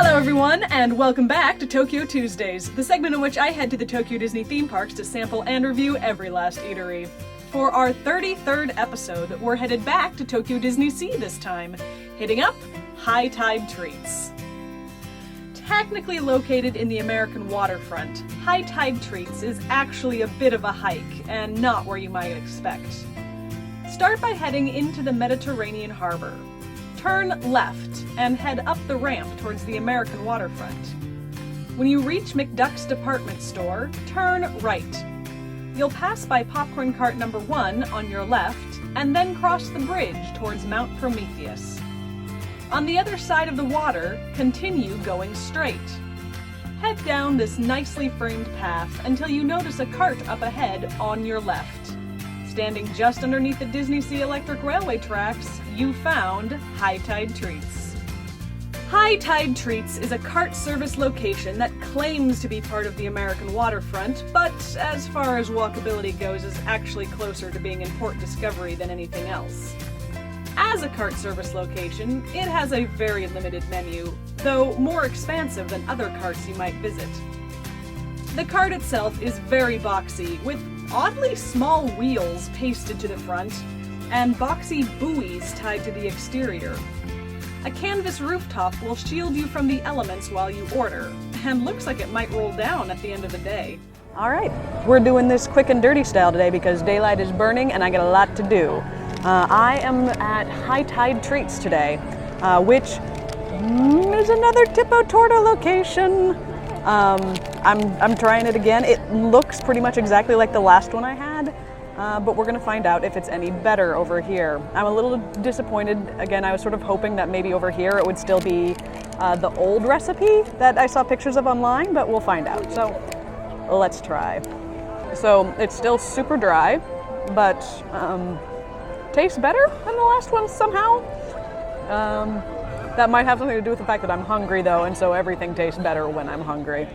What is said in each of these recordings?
Hello everyone, and welcome back to Tokyo Tuesdays, the segment in which I head to the Tokyo Disney theme parks to sample and review every last eatery. For our 33rd episode, we're headed back to Tokyo Disney Sea this time, hitting up High Tide Treats. Technically located in the American waterfront, High Tide Treats is actually a bit of a hike, and not where you might expect. Start by heading into the Mediterranean harbor. Turn left and head up the ramp towards the American waterfront. When you reach McDuck's department store, turn right. You'll pass by popcorn cart number 1 on your left, and then cross the bridge towards Mount Prometheus. On the other side of the water, continue going straight. Head down this nicely framed path until you notice a cart up ahead on your left. Standing just underneath the Disney Sea Electric Railway tracks, you found High Tide Treats. High Tide Treats is a cart service location that claims to be part of the American waterfront, but as far as walkability goes is actually closer to being in Port Discovery than anything else. As a cart service location, it has a very limited menu, though more expansive than other carts you might visit. The cart itself is very boxy, with oddly small wheels pasted to the front, and boxy buoys tied to the exterior. A canvas rooftop will shield you from the elements while you order, and looks like it might roll down at the end of the day. Alright, we're doing this quick and dirty style today because daylight is burning and I got a lot to do. I am at High Tide Treats today, which is another Tipo Torta location. I'm trying it again. It looks pretty much exactly like the last one I had, but we're gonna find out if it's any better over here. I'm a little disappointed. Again, I was sort of hoping that maybe over here it would still be the old recipe that I saw pictures of online, but we'll find out. So let's try. So it's still super dry, but tastes better than the last one somehow. That might have something to do with the fact that I'm hungry though, and so everything tastes better when I'm hungry.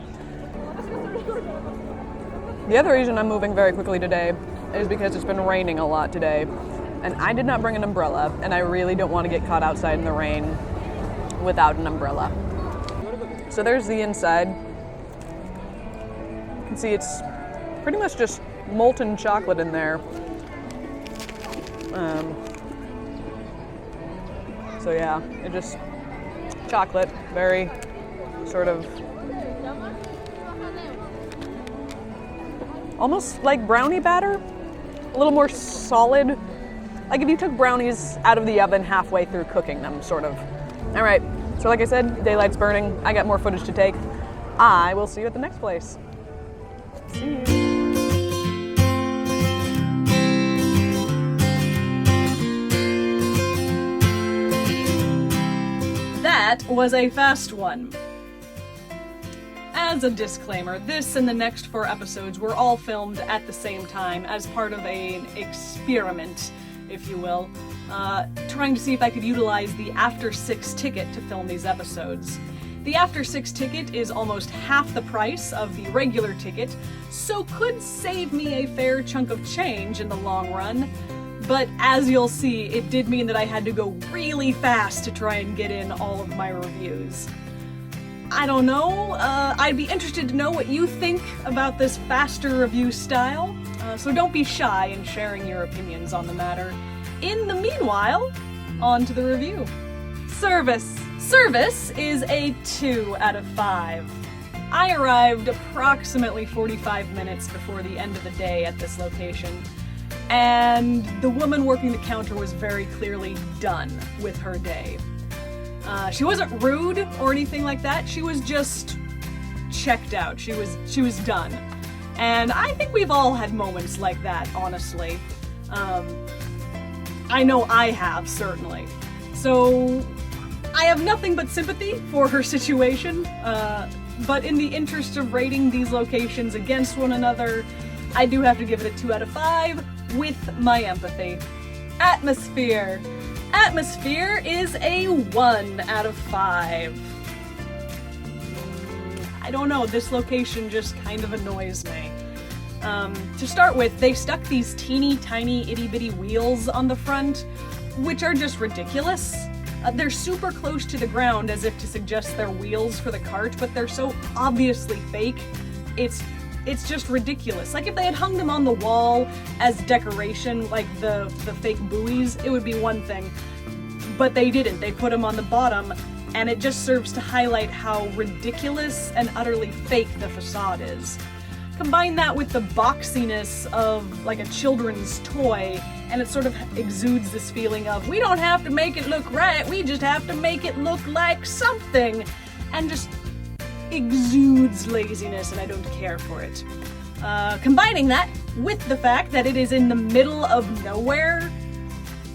The other reason I'm moving very quickly today is because it's been raining a lot today, and I did not bring an umbrella, and I really don't want to get caught outside in the rain without an umbrella. So there's the inside. You can see it's pretty much just molten chocolate in there. So yeah, it just chocolate, very sort of almost like brownie batter, a little more solid, like if you took brownies out of the oven halfway through cooking them, sort of. All right, so like I said, daylight's burning. I got more footage to take. I will see you at the next place. See you. That was a fast one. As a disclaimer, this and the next 4 episodes were all filmed at the same time as part of an experiment, if you will, trying to see if I could utilize the After 6 ticket to film these episodes. The After 6 ticket is almost half the price of the regular ticket, so could save me a fair chunk of change in the long run. But as you'll see, it did mean that I had to go really fast to try and get in all of my reviews. I don't know, I'd be interested to know what you think about this faster review style, so don't be shy in sharing your opinions on the matter. In the meanwhile, on to the review. Service. Service is a 2 out of 5. I arrived approximately 45 minutes before the end of the day at this location, and the woman working the counter was very clearly done with her day. She wasn't rude or anything like that, she was just checked out. She was done. And I think we've all had moments like that, honestly. I know I have, certainly. So I have nothing but sympathy for her situation, but in the interest of rating these locations against one another, I do have to give it a 2 out of 5 with my empathy. Atmosphere. Atmosphere is a 1 out of 5. I don't know, this location just kind of annoys me. To start with, they stuck these teeny tiny itty bitty wheels on the front, which are just ridiculous. They're super close to the ground as if to suggest they're wheels for the cart, but they're so obviously fake, it's just ridiculous. Like if they had hung them on the wall as decoration, like the fake buoys, it would be one thing. But they didn't. They put them on the bottom, and it just serves to highlight how ridiculous and utterly fake the facade is. Combine that with the boxiness of like a children's toy, and it sort of exudes this feeling of, we don't have to make it look right, we just have to make it look like something, and just exudes laziness, and I don't care for it. Combining that with the fact that it is in the middle of nowhere,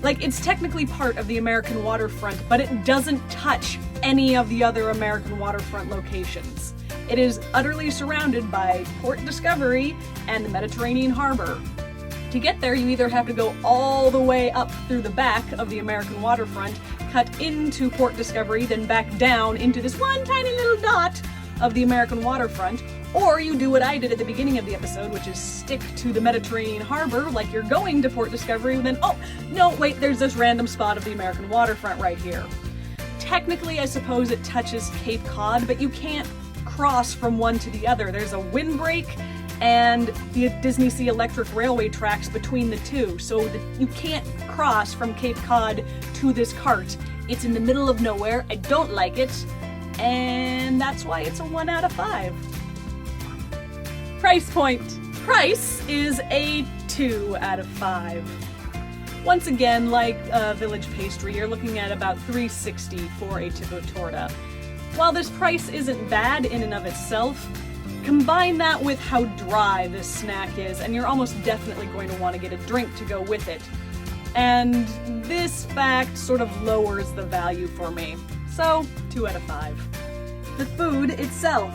like it's technically part of the American waterfront, but it doesn't touch any of the other American waterfront locations. It is utterly surrounded by Port Discovery and the Mediterranean Harbor. To get there, you either have to go all the way up through the back of the American waterfront, cut into Port Discovery, then back down into this one tiny little dot of the American waterfront, or you do what I did at the beginning of the episode, which is stick to the Mediterranean Harbor like you're going to Port Discovery, and then, oh, no, wait, there's this random spot of the American waterfront right here. Technically, I suppose it touches Cape Cod, but you can't cross from one to the other. There's a windbreak and the Disney Sea Electric Railway tracks between the two, so that you can't cross from Cape Cod to this cart. It's in the middle of nowhere, I don't like it, and that's why it's a 1 out of 5. Price point. Price is a 2 out of 5. Once again, like Village Pastry, you're looking at about $3.60 for a tipo torta. While this price isn't bad in and of itself, combine that with how dry this snack is, and you're almost definitely going to want to get a drink to go with it. And this fact sort of lowers the value for me. So, 2 out of 5. The food itself.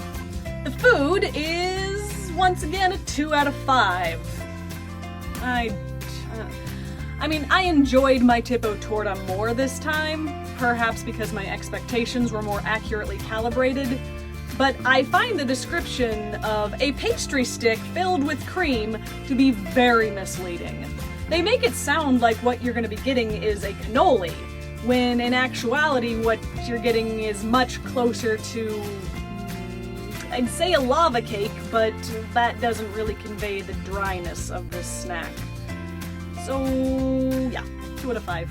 The food is, once again, a 2 out of 5. I mean, I enjoyed my tipo torta more this time, perhaps because my expectations were more accurately calibrated, but I find the description of a pastry stick filled with cream to be very misleading. They make it sound like what you're going to be getting is a cannoli, when in actuality what you're getting is much closer to, I'd say a lava cake, but that doesn't really convey the dryness of this snack. So, yeah, 2 out of 5.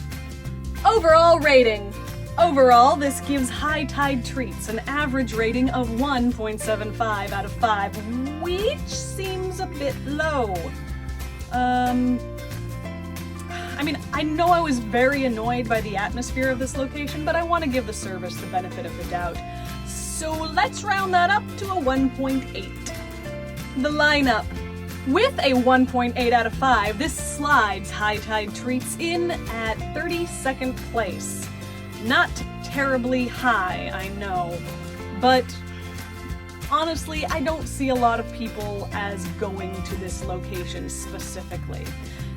Overall rating. Overall, this gives High Tide Treats an average rating of 1.75 out of 5, which seems a bit low. I mean, I know I was very annoyed by the atmosphere of this location, but I want to give the service the benefit of the doubt. So let's round that up to a 1.8. The lineup. With a 1.8 out of 5, this slides High Tide Treats in at 32nd place. Not terribly high, I know, but honestly, I don't see a lot of people as going to this location specifically.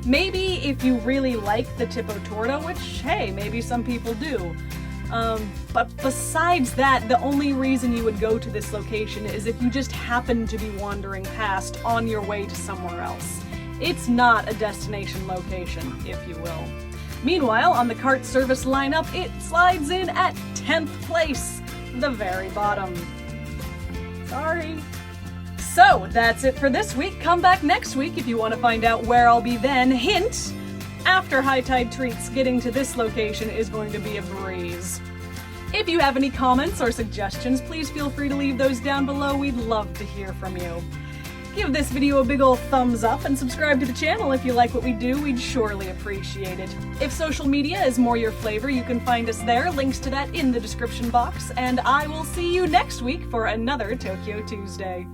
Maybe if you really like the tipo torta, which, hey, maybe some people do. But besides that, the only reason you would go to this location is if you just happen to be wandering past on your way to somewhere else. It's not a destination location, if you will. Meanwhile, on the cart service lineup, it slides in at 10th place, the very bottom. Sorry. So, that's it for this week. Come back next week if you want to find out where I'll be then. Hint! After High Tide Treats, getting to this location is going to be a breeze. If you have any comments or suggestions, please feel free to leave those down below. We'd love to hear from you. Give this video a big ol' thumbs up and subscribe to the channel if you like what we do. We'd surely appreciate it. If social media is more your flavor, you can find us there. Links to that in the description box. And I will see you next week for another Tokyo Tuesday.